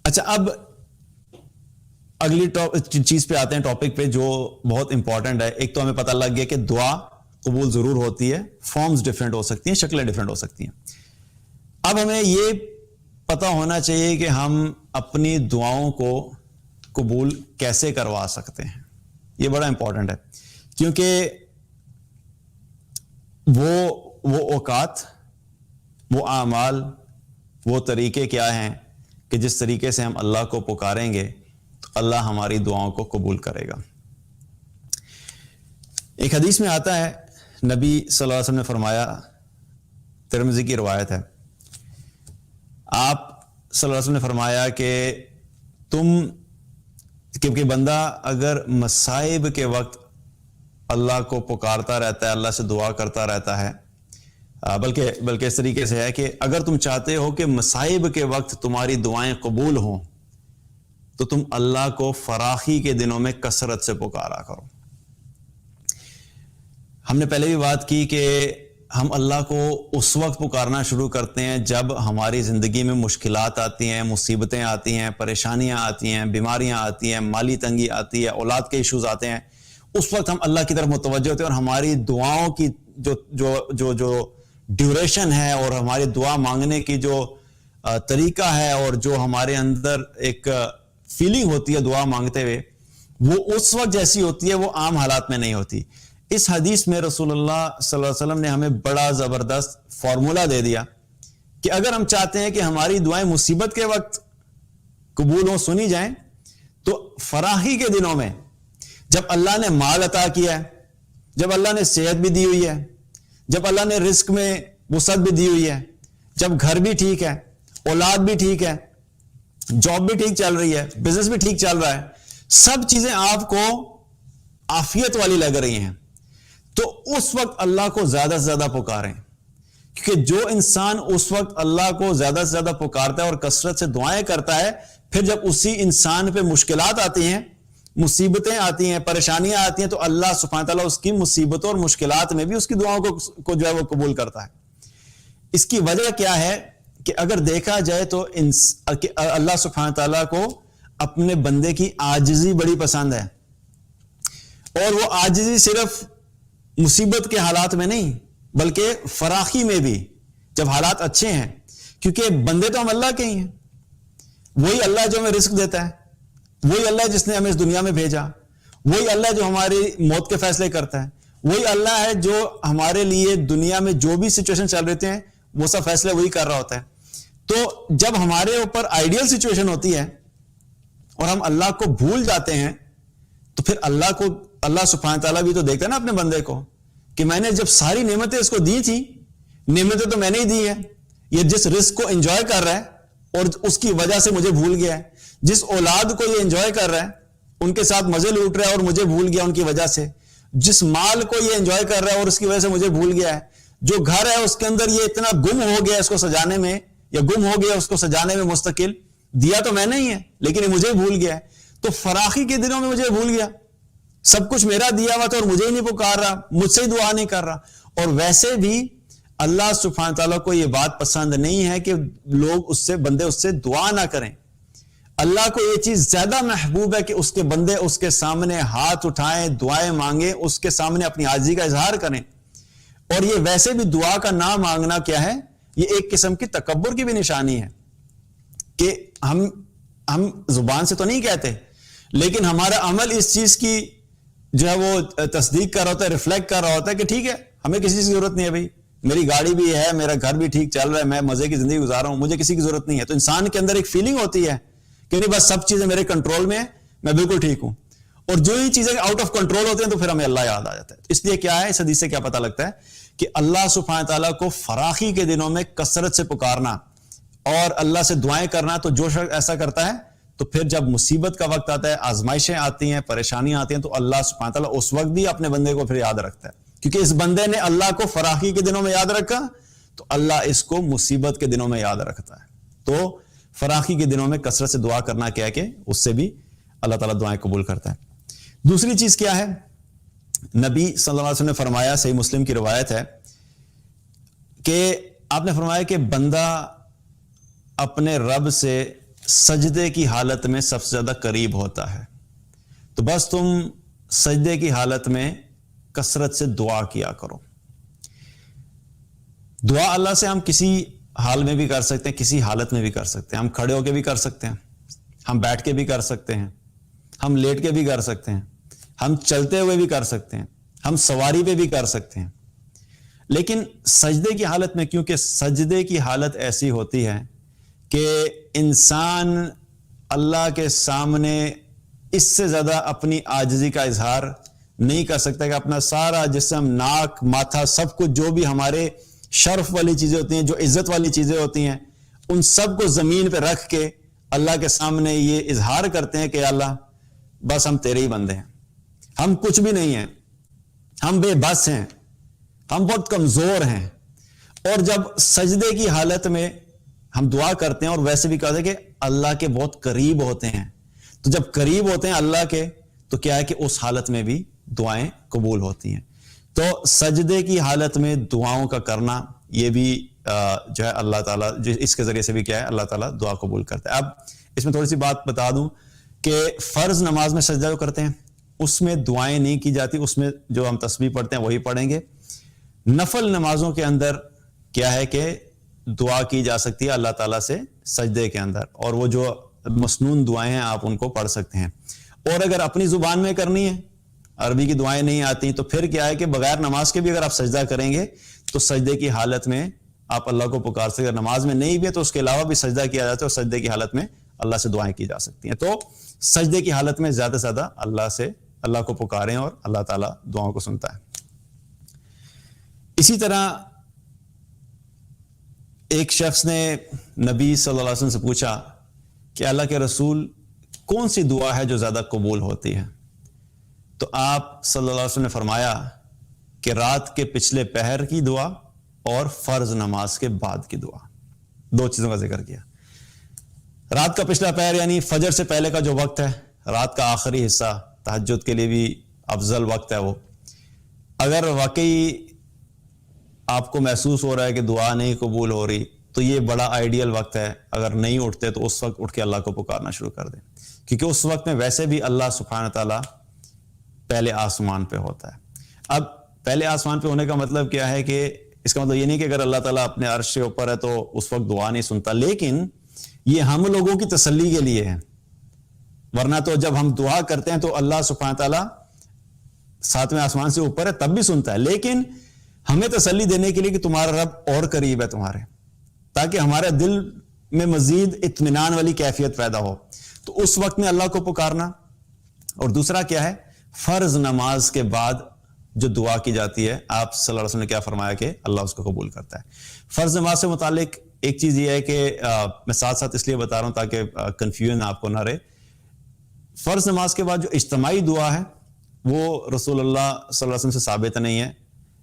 اچھا، اب اگلی چیز پہ آتے ہیں، ٹاپک پہ جو بہت امپورٹنٹ ہے. ایک تو ہمیں پتہ لگ گیا کہ دعا قبول ضرور ہوتی ہے، فارمز ڈفرینٹ ہو سکتی ہیں، شکلیں ڈفرینٹ ہو سکتی ہیں. اب ہمیں یہ پتہ ہونا چاہیے کہ ہم اپنی دعاؤں کو قبول کیسے کروا سکتے ہیں. یہ بڑا امپورٹنٹ ہے، کیونکہ وہ اوقات، وہ اعمال، وہ طریقے کیا ہیں کہ جس طریقے سے ہم اللہ کو پکاریں گے تو اللہ ہماری دعاؤں کو قبول کرے گا. ایک حدیث میں آتا ہے، نبی صلی اللہ علیہ وسلم نے فرمایا، ترمذی کی روایت ہے، آپ صلی اللہ علیہ وسلم نے فرمایا کہ کہ بندہ اگر مصائب کے وقت اللہ کو پکارتا رہتا ہے، اللہ سے دعا کرتا رہتا ہے، بلکہ اس طریقے سے ہے کہ اگر تم چاہتے ہو کہ مصائب کے وقت تمہاری دعائیں قبول ہوں تو تم اللہ کو فراخی کے دنوں میں کثرت سے پکارا کرو. ہم نے پہلے بھی بات کی کہ ہم اللہ کو اس وقت پکارنا شروع کرتے ہیں جب ہماری زندگی میں مشکلات آتی ہیں، مصیبتیں آتی ہیں، پریشانیاں آتی ہیں، بیماریاں آتی ہیں، مالی تنگی آتی ہے، اولاد کے ایشوز آتے ہیں. اس وقت ہم اللہ کی طرف متوجہ ہوتے ہیں اور ہماری دعاؤں کی جو ڈیوریشن ہے اور ہماری دعا مانگنے کی جو طریقہ ہے اور جو ہمارے اندر ایک فیلنگ ہوتی ہے دعا مانگتے ہوئے، وہ اس وقت جیسی ہوتی ہے، وہ عام حالات میں نہیں ہوتی. اس حدیث میں رسول اللہ صلی اللہ علیہ وسلم نے ہمیں بڑا زبردست فارمولا دے دیا کہ اگر ہم چاہتے ہیں کہ ہماری دعائیں مصیبت کے وقت قبول ہوں، سنی جائیں، تو فراخی کے دنوں میں جب اللہ نے مال عطا کیا ہے، جب اللہ نے صحت بھی دی ہوئی ہے، جب اللہ نے رزق میں وسعت بھی دی ہوئی ہے، جب گھر بھی ٹھیک ہے، اولاد بھی ٹھیک ہے، جاب بھی ٹھیک چل رہی ہے، بزنس بھی ٹھیک چل رہا ہے، سب چیزیں آپ کو عافیت والی لگ رہی ہیں، تو اس وقت اللہ کو زیادہ سے زیادہ پکاریں. کیونکہ جو انسان اس وقت اللہ کو زیادہ سے زیادہ پکارتا ہے اور کثرت سے دعائیں کرتا ہے، پھر جب اسی انسان پہ مشکلات آتی ہیں، مصیبتیں آتی ہیں، پریشانیاں آتی ہیں، تو اللہ سبحانہ تعالیٰ اس کی مصیبتوں اور مشکلات میں بھی اس کی دعاؤں کو جو ہے وہ قبول کرتا ہے. اس کی وجہ کیا ہے کہ اگر دیکھا جائے تو اللہ سبحانہ تعالیٰ کو اپنے بندے کی عاجزی بڑی پسند ہے، اور وہ عاجزی صرف مصیبت کے حالات میں نہیں بلکہ فراخی میں بھی، جب حالات اچھے ہیں. کیونکہ بندے تو ہم اللہ کے ہی ہیں، وہی اللہ جو ہمیں رزق دیتا ہے، وہی اللہ جس نے ہمیں اس دنیا میں بھیجا، وہی اللہ جو ہماری موت کے فیصلے کرتا ہے، وہی اللہ ہے جو ہمارے لیے دنیا میں جو بھی سچویشن چل رہتے ہیں وہ سب فیصلے وہی کر رہا ہوتا ہے. تو جب ہمارے اوپر آئیڈیل سچویشن ہوتی ہے اور ہم اللہ کو بھول جاتے ہیں، تو پھر اللہ سبحانہ تعالیٰ بھی تو دیکھتا ہے نا اپنے بندے کو کہ میں نے جب ساری نعمتیں اس کو دی تھی، نعمتیں تو میں نے ہی دی ہیں، یہ جس رزق کو انجوائے کر رہا ہے اور اس کی وجہ سے مجھے بھول گیا ہے، جس اولاد کو یہ انجوائے کر رہا ہے ان کے ساتھ مزے لوٹ رہا ہے اور مجھے بھول گیا ان کی وجہ سے، جس مال کو یہ انجوائے کر رہا ہے اور اس کی وجہ سے مجھے بھول گیا ہے، جو گھر ہے اس کے اندر یہ اتنا گم ہو گیا اس کو سجانے میں، یا گم ہو گیا اس کو سجانے میں مستقل، دیا تو میں نے ہی ہے لیکن یہ مجھے بھول گیا ہے. تو فراخی کے دنوں میں مجھے بھول گیا، سب کچھ میرا دیا ہوا تھا اور مجھے ہی نہیں پکار رہا، مجھ سے ہی دعا نہیں کر رہا. اور ویسے بھی اللہ سبحانہ تعالیٰ کو یہ بات پسند نہیں ہے کہ لوگ بندے اس سے دعا نہ کریں. اللہ کو یہ چیز زیادہ محبوب ہے کہ اس کے بندے اس کے سامنے ہاتھ اٹھائیں، دعائیں مانگیں، اس کے سامنے اپنی عاجزی کا اظہار کریں. اور یہ ویسے بھی دعا کا نہ مانگنا کیا ہے، یہ ایک قسم کی تکبر کی بھی نشانی ہے کہ ہم زبان سے تو نہیں کہتے لیکن ہمارا عمل اس چیز کی جو ہے وہ تصدیق کر رہا ہوتا ہے، ریفلیکٹ کر رہا ہوتا ہے کہ ٹھیک ہے، ہمیں کسی کی ضرورت نہیں ہے، بھائی میری گاڑی بھی ہے، میرا گھر بھی ٹھیک چل رہا ہے، میں مزے کی زندگی گزار رہا ہوں، مجھے کسی کی ضرورت نہیں ہے. تو انسان کے اندر ایک فیلنگ ہوتی ہے کہ نہیں، بس سب چیزیں میرے کنٹرول میں ہیں، میں بالکل ٹھیک ہوں. اور جو ہی چیزیں آؤٹ آف کنٹرول ہوتے ہیں تو پھر ہمیں اللہ یاد آ جاتا ہے. اس لیے کیا ہے، اس حدیث سے کیا پتہ لگتا ہے کہ اللہ سبحانہ تعالیٰ کو فراخی کے دنوں میں کثرت سے پکارنا اور اللہ سے دعائیں کرنا، تو جو شخص ایسا کرتا ہے تو پھر جب مصیبت کا وقت آتا ہے، آزمائشیں آتی ہیں، پریشانیاں آتی ہیں، تو اللہ سبحانہ تعالیٰ اس وقت بھی اپنے بندے کو پھر یاد رکھتا ہے. کیونکہ اس بندے نے اللہ کو فراخی کے دنوں میں یاد رکھا تو اللہ اس کو مصیبت کے دنوں میں یاد رکھتا ہے. تو فراخی کے دنوں میں کثرت سے دعا کرنا کیا ہے کہ اس سے بھی اللہ تعالیٰ دعائیں قبول کرتا ہے. دوسری چیز کیا ہے، نبی صلی اللہ علیہ وسلم نے فرمایا، صحیح مسلم کی روایت ہے کہ آپ نے فرمایا کہ بندہ اپنے رب سے سجدے کی حالت میں سب سے زیادہ قریب ہوتا ہے. تو بس تم سجدے کی حالت میں کثرت سے دعا کیا کرو. دعا اللہ سے ہم کسی حال میں بھی کر سکتے ہیں, کسی حالت میں بھی کر سکتے ہیں. ہم کھڑے ہو کے بھی کر سکتے ہیں, ہم بیٹھ کے بھی کر سکتے ہیں, ہم لیٹ کے بھی کر سکتے ہیں, ہم چلتے ہوئے بھی کر سکتے ہیں, ہم سواری پہ بھی کر سکتے ہیں. لیکن سجدے کی حالت میں, کیونکہ سجدے کی حالت ایسی ہوتی ہے کہ انسان اللہ کے سامنے اس سے زیادہ اپنی عاجزی کا اظہار نہیں کر سکتا کہ اپنا سارا جسم, ناک, ماتھا, سب کچھ جو بھی ہمارے شرف والی چیزیں ہوتی ہیں, جو عزت والی چیزیں ہوتی ہیں, ان سب کو زمین پہ رکھ کے اللہ کے سامنے یہ اظہار کرتے ہیں کہ اللہ بس ہم تیرے ہی بندے ہیں, ہم کچھ بھی نہیں ہیں, ہم بے بس ہیں, ہم بہت کمزور ہیں. اور جب سجدے کی حالت میں ہم دعا کرتے ہیں, اور ویسے بھی کہتے ہیں کہ اللہ کے بہت قریب ہوتے ہیں, تو جب قریب ہوتے ہیں اللہ کے تو کیا ہے کہ اس حالت میں بھی دعائیں قبول ہوتی ہیں. تو سجدے کی حالت میں دعاؤں کا کرنا یہ بھی جو ہے اللہ تعالیٰ اس کے ذریعے سے بھی کیا ہے اللہ تعالیٰ دعا قبول کرتا ہے. اب اس میں تھوڑی سی بات بتا دوں کہ فرض نماز میں سجدہ جو کرتے ہیں اس میں دعائیں نہیں کی جاتی, اس میں جو ہم تسبیح پڑھتے ہیں وہی پڑھیں گے. نفل نمازوں کے اندر کیا ہے کہ دعا کی جا سکتی ہے اللہ تعالیٰ سے سجدے کے اندر, اور وہ جو مسنون دعائیں ہیں آپ ان کو پڑھ سکتے ہیں. اور اگر اپنی زبان میں کرنی ہے, عربی کی دعائیں نہیں آتی, تو پھر کیا ہے کہ بغیر نماز کے بھی اگر آپ سجدہ کریں گے تو سجدے کی حالت میں آپ اللہ کو پکار سکتے. اگر نماز میں نہیں بھی تو اس کے علاوہ بھی سجدہ کیا جاتا ہے, اور سجدے کی حالت میں اللہ سے دعائیں کی جا سکتی ہیں. تو سجدے کی حالت میں زیادہ سے زیادہ اللہ کو پکاریں, اور اللہ تعالیٰ دعاؤں کو سنتا ہے. اسی طرح ایک شخص نے نبی صلی اللہ علیہ وسلم سے پوچھا کہ اللہ کے رسول کون سی دعا ہے جو زیادہ قبول ہوتی ہے؟ تو آپ صلی اللہ علیہ وسلم نے فرمایا کہ رات کے پچھلے پہر کی دعا اور فرض نماز کے بعد کی دعا, دو چیزوں کا ذکر کیا. رات کا پچھلا پہر یعنی فجر سے پہلے کا جو وقت ہے, رات کا آخری حصہ, تہجد کے لیے بھی افضل وقت ہے وہ. اگر واقعی آپ کو محسوس ہو رہا ہے کہ دعا نہیں قبول ہو رہی تو یہ بڑا آئیڈیل وقت ہے. اگر نہیں اٹھتے تو اس وقت اٹھ کے اللہ کو پکارنا شروع کر دیں, کیونکہ اس وقت میں ویسے بھی اللہ سبحانہ تعالیٰ پہلے آسمان پہ ہوتا ہے. اب پہلے آسمان پہ ہونے کا مطلب کیا ہے کہ اس کا مطلب یہ نہیں کہ اگر اللہ تعالیٰ اپنے عرش سے اوپر ہے تو اس وقت دعا نہیں سنتا, لیکن یہ ہم لوگوں کی تسلی کے لیے ہے. ورنہ تو جب ہم دعا کرتے ہیں تو اللہ سبحانہ تعالیٰ ساتویں آسمان سے اوپر ہے تب بھی سنتا ہے, لیکن ہمیں تسلی دینے کے لیے کہ تمہارا رب اور قریب ہے تمہارے, تاکہ ہمارے دل میں مزید اطمینان والی کیفیت پیدا ہو. تو اس وقت میں اللہ کو پکارنا. اور دوسرا کیا ہے, فرض نماز کے بعد جو دعا کی جاتی ہے, آپ صلی اللہ علیہ وسلم نے کیا فرمایا کہ اللہ اس کو قبول کرتا ہے. فرض نماز سے متعلق ایک چیز یہ ہے کہ میں ساتھ ساتھ اس لیے بتا رہا ہوں تاکہ کنفیوژن آپ کو نہ رہے. فرض نماز کے بعد جو اجتماعی دعا ہے وہ رسول اللہ صلی اللہ علیہ وسلم سے ثابت نہیں ہے,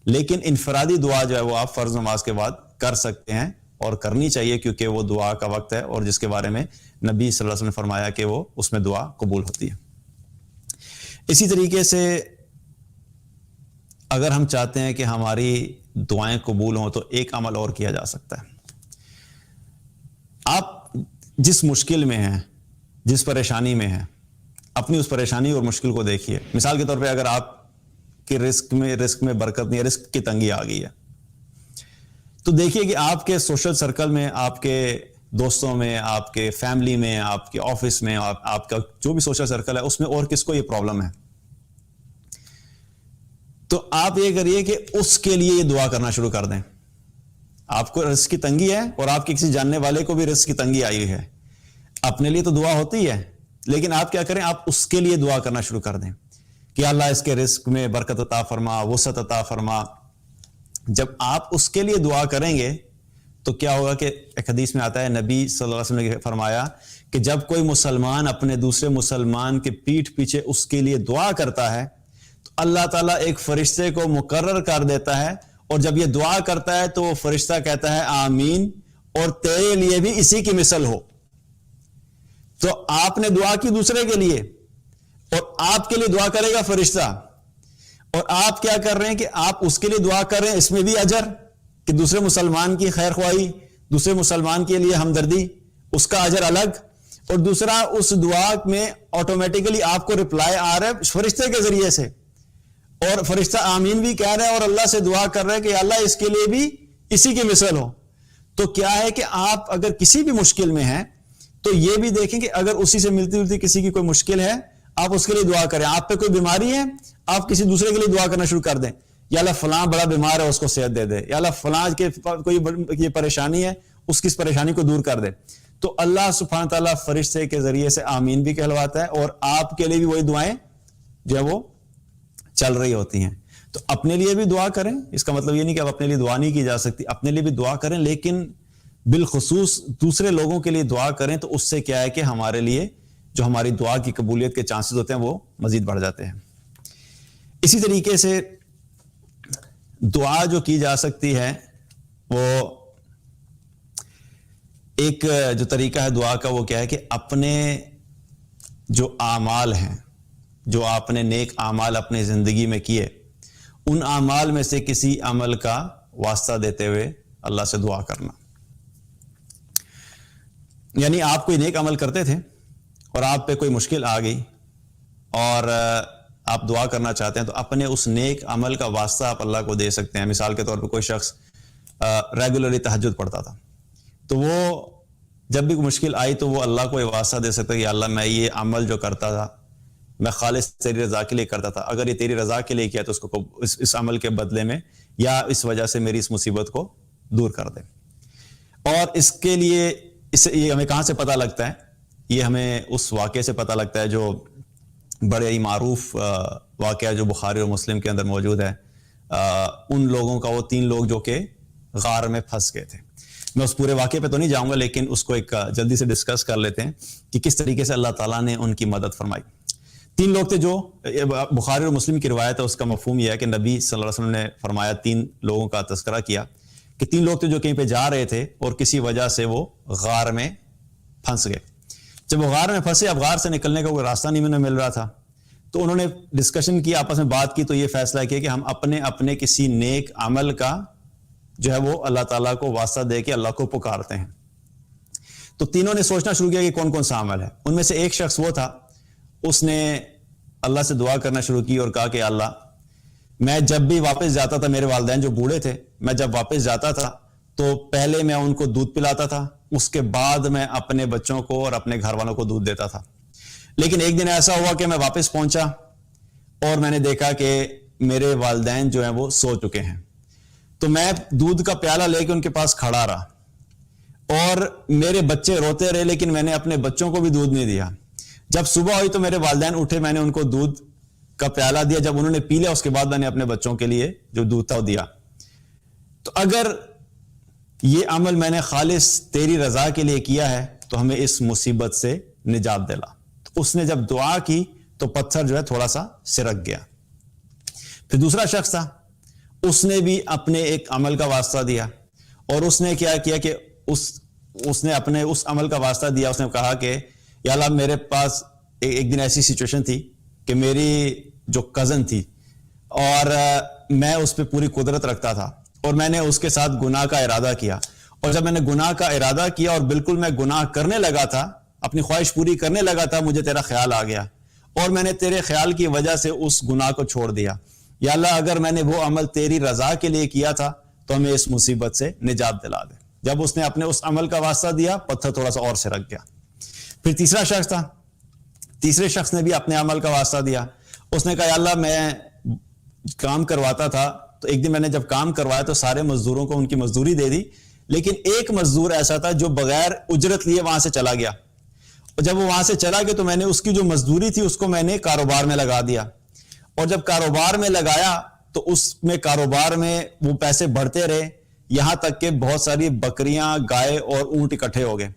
لیکن انفرادی دعا جو ہے وہ آپ فرض نماز کے بعد کر سکتے ہیں اور کرنی چاہیے, کیونکہ وہ دعا کا وقت ہے اور جس کے بارے میں نبی صلی اللہ علیہ وسلم نے فرمایا کہ وہ اس میں دعا قبول ہوتی ہے. اسی طریقے سے اگر ہم چاہتے ہیں کہ ہماری دعائیں قبول ہوں تو ایک عمل اور کیا جا سکتا ہے. آپ جس مشکل میں ہیں, جس پریشانی میں ہیں, اپنی اس پریشانی اور مشکل کو دیکھیے. مثال کے طور پہ اگر آپ کہ رزق میں برکت نہیں ہے, رزق کی تنگی آ گئی ہے, تو دیکھیے کہ آپ کے سوشل سرکل میں, آپ کے دوستوں میں, آپ کے فیملی میں, آپ کے آفس میں, آپ کا جو بھی سوشل سرکل ہے اس میں اور کس کو یہ پرابلم ہے. تو آپ یہ کریے کہ اس کے لیے یہ دعا کرنا شروع کر دیں. آپ کو رزق کی تنگی ہے اور آپ کے کسی جاننے والے کو بھی رزق کی تنگی آئی ہے, اپنے لیے تو دعا ہوتی ہے, لیکن آپ کیا کریں, آپ اس کے لیے دعا کرنا شروع کر دیں کہ اللہ اس کے رزق میں برکت عطا فرما, وسعت عطا فرما. جب آپ اس کے لیے دعا کریں گے تو کیا ہوگا کہ ایک حدیث میں آتا ہے, نبی صلی اللہ علیہ وسلم نے فرمایا کہ جب کوئی مسلمان اپنے دوسرے مسلمان کے پیٹھ پیچھے اس کے لیے دعا کرتا ہے تو اللہ تعالیٰ ایک فرشتے کو مقرر کر دیتا ہے, اور جب یہ دعا کرتا ہے تو وہ فرشتہ کہتا ہے آمین, اور تیرے لیے بھی اسی کی مثل ہو. تو آپ نے دعا کی دوسرے کے لیے, اور آپ کے لیے دعا کرے گا فرشتہ, اور آپ کیا کر رہے ہیں کہ آپ اس کے لیے دعا کر رہے ہیں, اس میں بھی اجر کہ دوسرے مسلمان کی خیر خواہی, دوسرے مسلمان کے لیے ہمدردی, اس کا اجر الگ, اور دوسرا اس دعا میں آٹومیٹیکلی آپ کو رپلائی آ رہا ہے فرشتے کے ذریعے سے, اور فرشتہ آمین بھی کہہ رہا ہے اور اللہ سے دعا کر رہا ہے کہ اللہ اس کے لیے بھی اسی کی مثل ہو. تو کیا ہے کہ آپ اگر کسی بھی مشکل میں ہیں تو یہ بھی دیکھیں کہ اگر اسی سے ملتی جلتی کسی کی کوئی مشکل ہے آپ اس کے لیے دعا کریں. آپ پہ کوئی بیماری ہے آپ کسی دوسرے کے لیے دعا کرنا شروع کر دیں, یا اللہ فلاں بڑا بیمار ہے اس کو صحت دے دے, یا اللہ فلاں کے کوئی یہ پریشانی ہے اس کی اس پریشانی کو دور کر دے. تو اللہ سبحانہ تعالیٰ فرشتے کے ذریعے سے آمین بھی کہلواتا ہے اور آپ کے لیے بھی وہی دعائیں جو ہے وہ چل رہی ہوتی ہیں. تو اپنے لیے بھی دعا کریں, اس کا مطلب یہ نہیں کہ اب اپنے لیے دعا نہیں کی جا سکتی, اپنے لیے بھی دعا کریں, لیکن بالخصوص دوسرے لوگوں کے لیے دعا کریں تو اس سے کیا ہے کہ ہمارے لیے جو ہماری دعا کی قبولیت کے چانسز ہوتے ہیں وہ مزید بڑھ جاتے ہیں. اسی طریقے سے دعا جو کی جا سکتی ہے وہ ایک جو طریقہ ہے دعا کا وہ کیا ہے کہ اپنے جو اعمال ہیں, جو آپ نے نیک اعمال اپنی زندگی میں کیے, ان اعمال میں سے کسی عمل کا واسطہ دیتے ہوئے اللہ سے دعا کرنا. یعنی آپ کوئی نیک عمل کرتے تھے اور آپ پہ کوئی مشکل آ گئی اور آپ دعا کرنا چاہتے ہیں تو اپنے اس نیک عمل کا واسطہ آپ اللہ کو دے سکتے ہیں. مثال کے طور پہ کوئی شخص ریگولرلی تہجد پڑھتا تھا تو وہ جب بھی کوئی مشکل آئی تو وہ اللہ کو یہ واسطہ دے سکتا ہے کہ اللہ میں یہ عمل جو کرتا تھا میں خالص تیری رضا کے لیے کرتا تھا, اگر یہ تیری رضا کے لیے کیا تو اس کو اس عمل کے بدلے میں یا اس وجہ سے میری اس مصیبت کو دور کر دے. اور اس کے لیے یہ ہمیں کہاں سے پتہ لگتا ہے؟ یہ ہمیں اس واقعے سے پتہ لگتا ہے جو بڑے ہی معروف واقعہ جو بخاری اور مسلم کے اندر موجود ہے. ان لوگوں کا وہ 3 لوگ جو کہ غار میں پھنس گئے تھے. میں اس پورے واقعے پہ تو نہیں جاؤں گا لیکن اس کو ایک جلدی سے ڈسکس کر لیتے ہیں کہ کس طریقے سے اللہ تعالیٰ نے ان کی مدد فرمائی. 3 لوگ تھے جو بخاری اور مسلم کی روایت ہے, اس کا مفہوم یہ ہے کہ نبی صلی اللہ علیہ وسلم نے فرمایا 3 لوگوں کا تذکرہ کیا کہ 3 لوگ تھے جو کہیں پہ جا رہے تھے اور کسی وجہ سے وہ غار میں پھنس گئے. جب وہ غار میں پھنسے, اب غار سے نکلنے کا کوئی راستہ نہیں انہیں مل رہا تھا, تو انہوں نے ڈسکشن کی, آپس میں بات کی, تو یہ فیصلہ کیا کہ ہم اپنے کسی نیک عمل کا جو ہے وہ اللہ تعالیٰ کو واسطہ دے کے اللہ کو پکارتے ہیں. تو تینوں نے سوچنا شروع کیا کہ کون کون سا عمل ہے. ان میں سے ایک شخص وہ تھا, اس نے اللہ سے دعا کرنا شروع کی اور کہا کہ اللہ میں جب بھی واپس جاتا تھا, میرے والدین جو بوڑھے تھے, میں جب واپس جاتا تھا تو پہلے میں ان کو دودھ پلاتا تھا, اس کے بعد میں اپنے بچوں کو اور اپنے گھر والوں کو دودھ دیتا تھا. لیکن ایک دن ایسا ہوا کہ میں واپس پہنچا اور میں نے دیکھا کہ میرے والدین جو ہیں وہ سو چکے ہیں. تو میں دودھ کا پیالہ لے کے ان کے پاس کھڑا رہا اور میرے بچے روتے رہے, لیکن میں نے اپنے بچوں کو بھی دودھ نہیں دیا. جب صبح ہوئی تو میرے والدین اٹھے, میں نے ان کو دودھ کا پیالہ دیا. جب انہوں نے پی لیا اس کے بعد میں نے اپنے بچوں کے لیے جو دودھ تھا وہ دیا. تو اگر یہ عمل میں نے خالص تیری رضا کے لیے کیا ہے تو ہمیں اس مصیبت سے نجات دلا. تو اس نے جب دعا کی تو پتھر جو ہے تھوڑا سا سرک گیا. پھر دوسرا شخص تھا, اس نے بھی اپنے ایک عمل کا واسطہ دیا اور اس نے کیا کیا کہ اس نے اپنے اس عمل کا واسطہ دیا. اس نے کہا کہ یا اللہ میرے پاس ایک دن ایسی سچویشن تھی کہ میری جو کزن تھی اور میں اس پہ پوری قدرت رکھتا تھا اور میں نے اس کے ساتھ گناہ کا ارادہ کیا, اور جب میں نے گناہ کا ارادہ کیا اور بالکل میں گناہ کرنے لگا تھا, اپنی خواہش پوری کرنے لگا تھا, مجھے تیرا خیال آ گیا اور میں نے تیرے خیال کی وجہ سے اس گناہ کو چھوڑ دیا. یا اللہ اگر میں نے وہ عمل تیری رضا کے لیے کیا تھا تو ہمیں اس مصیبت سے نجات دلا دے. جب اس نے اپنے اس عمل کا واسطہ دیا پتھر تھوڑا سا اور سرک گیا. پھر تیسرا شخص تھا, تیسرے شخص نے بھی اپنے عمل کا واسطہ دیا. اس نے کہا یا اللہ میں کام کرواتا تھا, تو ایک دن میں نے جب کام کروایا تو سارے مزدوروں کو ان کی مزدوری دے دی, لیکن ایک مزدور ایسا تھا جو بغیر اجرت لیے وہاں سے چلا گیا, اور جب وہ وہاں سے چلا گیا تو میں نے اس کی جو مزدوری تھی اس کو میں نے کاروبار میں لگا دیا, اور جب کاروبار میں لگایا تو اس میں کاروبار میں وہ پیسے بڑھتے رہے, یہاں تک کہ بہت ساری بکریاں, گائے اور اونٹ اکٹھے ہو گئے.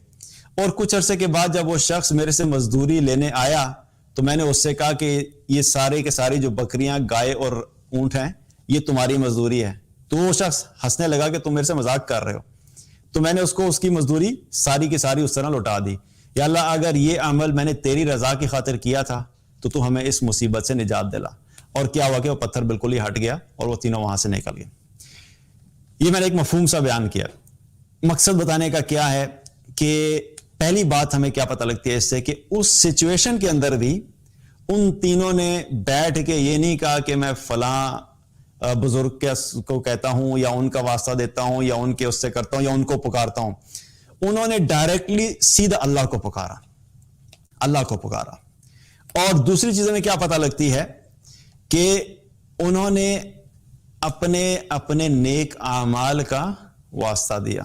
اور کچھ عرصے کے بعد جب وہ شخص میرے سے مزدوری لینے آیا تو میں نے اس سے کہا کہ یہ سارے کے ساری جو بکریاں, گائے اور اونٹ ہیں یہ تمہاری مزدوری ہے. تو وہ شخص ہنسنے لگا کہ تم میرے سے مذاق کر رہے ہو. تو میں نے اس کو اس کی مزدوری ساری کی ساری اس طرح لوٹا دی. یا اللہ اگر یہ عمل میں نے تیری رضا کی خاطر کیا تھا تو ہمیں اس مصیبت سے نجات دلا. اور کیا ہوا کہ وہ پتھر بالکل ہی ہٹ گیا اور وہ تینوں وہاں سے نکل گئے. یہ میں نے ایک مفہوم سا بیان کیا. مقصد بتانے کا کیا ہے کہ پہلی بات ہمیں کیا پتہ لگتی ہے اس سے کہ اس سچویشن کے اندر بھی ان تینوں نے بیٹھ کے یہ نہیں کہا کہ میں فلاں بزرگ کو کہتا ہوں یا ان کا واسطہ دیتا ہوں یا ان کے اس سے کرتا ہوں یا ان کو پکارتا ہوں. انہوں نے ڈائریکٹلی سیدھا اللہ کو پکارا, اللہ کو پکارا. اور دوسری چیز میں کیا پتہ لگتی ہے کہ انہوں نے اپنے نیک اعمال کا واسطہ دیا,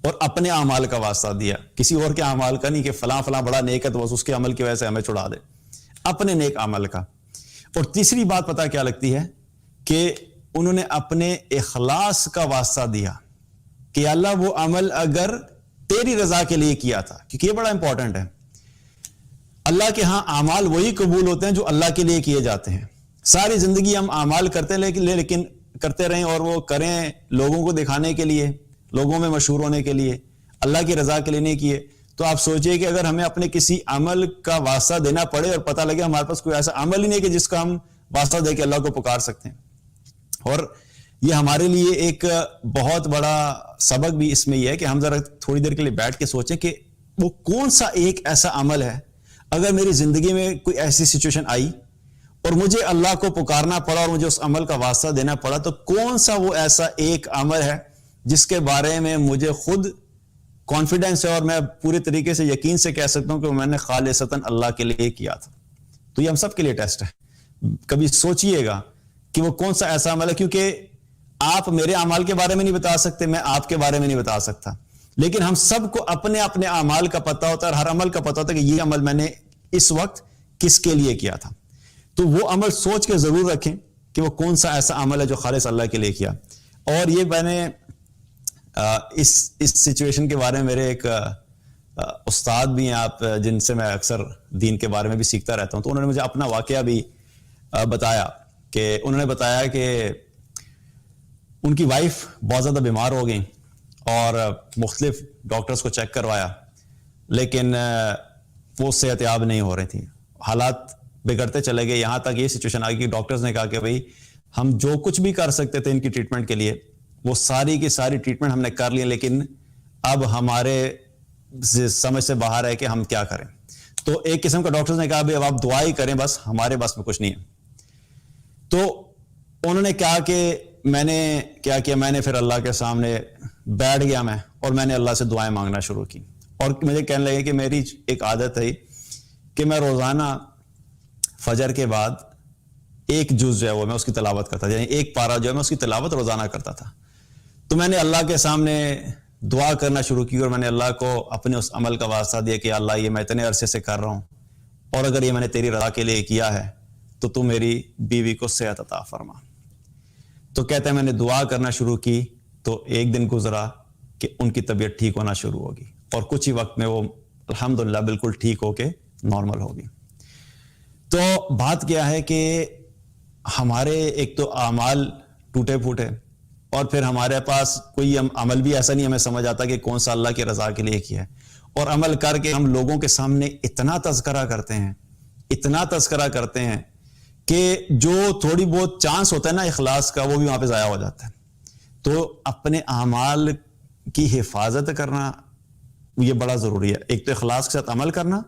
اور اپنے اعمال کا واسطہ دیا, کسی اور کے اعمال کا نہیں کہ فلاں فلاں بڑا نیک ہے تو بس اس کے عمل کی وجہ سے ہمیں چھڑا دے, اپنے نیک عمل کا. اور تیسری بات پتہ کیا لگتی ہے کہ انہوں نے اپنے اخلاص کا واسطہ دیا کہ اللہ وہ عمل اگر تیری رضا کے لیے کیا تھا, کیونکہ یہ بڑا امپورٹنٹ ہے. اللہ کے ہاں اعمال وہی قبول ہوتے ہیں جو اللہ کے لیے کیے جاتے ہیں. ساری زندگی ہم اعمال کرتے لیکن کرتے رہیں اور وہ کریں لوگوں کو دکھانے کے لیے, لوگوں میں مشہور ہونے کے لیے, اللہ کی رضا کے لیے نہیں کیے. تو آپ سوچئے کہ اگر ہمیں اپنے کسی عمل کا واسطہ دینا پڑے اور پتہ لگے ہمارے پاس کوئی ایسا عمل ہی نہیں کہ جس کا ہم واسطہ دے کے اللہ کو پکار سکتے ہیں. اور یہ ہمارے لیے ایک بہت بڑا سبق بھی اس میں یہ ہے کہ ہم ذرا تھوڑی دیر کے لیے بیٹھ کے سوچیں کہ وہ کون سا ایک ایسا عمل ہے, اگر میری زندگی میں کوئی ایسی سچویشن آئی اور مجھے اللہ کو پکارنا پڑا اور مجھے اس عمل کا واسطہ دینا پڑا, تو کون سا وہ ایسا ایک عمل ہے جس کے بارے میں مجھے خود کانفیڈنس ہے اور میں پورے طریقے سے یقین سے کہہ سکتا ہوں کہ میں نے خالصتاً اللہ کے لیے کیا تھا. تو یہ ہم سب کے لیے ٹیسٹ ہے. کبھی سوچئے گا کہ وہ کون سا ایسا عمل ہے, کیونکہ آپ میرے اعمال کے بارے میں نہیں بتا سکتے, میں آپ کے بارے میں نہیں بتا سکتا, لیکن ہم سب کو اپنے اپنے اعمال کا پتہ ہوتا ہے, اور ہر عمل کا پتہ ہوتا ہے کہ یہ عمل میں نے اس وقت کس کے لیے کیا تھا. تو وہ عمل سوچ کے ضرور رکھیں کہ وہ کون سا ایسا عمل ہے جو خالص اللہ کے لیے کیا. اور یہ میں نے اس سچویشن کے بارے میں میرے ایک استاد بھی ہیں آپ جن سے میں اکثر دین کے بارے میں بھی سیکھتا رہتا ہوں, تو انہوں نے مجھے اپنا واقعہ بھی بتایا کہ انہوں نے بتایا کہ ان کی وائف بہت زیادہ بیمار ہو گئی اور مختلف ڈاکٹرز کو چیک کروایا, لیکن وہ صحت یاب نہیں ہو رہی تھی, حالات بگڑتے چلے گئے. یہاں تک یہ سچویشن آ گئی کہ ڈاکٹرز نے کہا کہ بھئی ہم جو کچھ بھی کر سکتے تھے ان کی ٹریٹمنٹ کے لیے وہ ساری کی ساری ٹریٹمنٹ ہم نے کر لی, لیکن اب ہمارے سمجھ سے باہر ہے کہ ہم کیا کریں. تو ایک قسم کا ڈاکٹرز نے کہا بھئی اب آپ دعا ہی کریں, بس ہمارے بس میں کچھ نہیں ہے. تو انہوں نے کہا کہ میں نے کیا کیا, میں نے پھر اللہ کے سامنے بیٹھ گیا میں, اور میں نے اللہ سے دعائیں مانگنا شروع کی. اور مجھے کہنے لگے کہ میری ایک عادت ہے کہ میں روزانہ فجر کے بعد ایک جز جو ہے وہ میں اس کی تلاوت کرتا تھا, یعنی ایک پارہ جو ہے میں اس کی تلاوت روزانہ کرتا تھا. تو میں نے اللہ کے سامنے دعا کرنا شروع کی اور میں نے اللہ کو اپنے اس عمل کا واسطہ دیا کہ اللہ یہ میں اتنے عرصے سے کر رہا ہوں, اور اگر یہ میں نے تیری رضا کے لیے کیا ہے تو تو میری بیوی کو صحت عطا فرما. تو کہتے ہیں میں نے دعا کرنا شروع کی, تو ایک دن گزرا کہ ان کی طبیعت ٹھیک ہونا شروع ہوگی, اور کچھ ہی وقت میں وہ الحمدللہ بالکل ٹھیک ہو کے نارمل ہوگی. تو بات کیا ہے کہ ہمارے ایک تو اعمال ٹوٹے پھوٹے, اور پھر ہمارے پاس کوئی عمل بھی ایسا نہیں ہمیں سمجھ آتا کہ کون سا اللہ کی رضا کے لیے کیا ہے, اور عمل کر کے ہم لوگوں کے سامنے اتنا تذکرہ کرتے ہیں, اتنا تذکرہ کرتے ہیں کہ جو تھوڑی بہت چانس ہوتا ہے نا اخلاص کا, وہ بھی وہاں پہ ضائع ہو جاتا ہے. تو اپنے اعمال کی حفاظت کرنا یہ بڑا ضروری ہے. ایک تو اخلاص کے ساتھ عمل کرنا,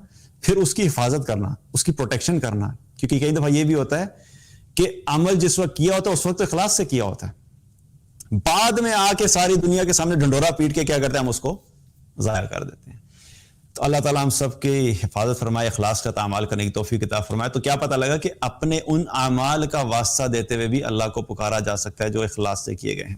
پھر اس کی حفاظت کرنا, اس کی پروٹیکشن کرنا, کیونکہ کئی دفعہ یہ بھی ہوتا ہے کہ عمل جس وقت کیا ہوتا ہے اس وقت اخلاص سے کیا ہوتا ہے, بعد میں آ کے ساری دنیا کے سامنے ڈھنڈورا پیٹ کے کیا کرتے ہیں, ہم اس کو ضائع کر دیتے ہیں. تو اللہ تعالیٰ ہم سب کی حفاظت فرمائے, اخلاص کا اعمال کرنے کی توفیق عطا فرمائے. تو کیا پتہ لگا کہ اپنے ان اعمال کا واسطہ دیتے ہوئے بھی اللہ کو پکارا جا سکتا ہے جو اخلاص سے کیے گئے ہیں.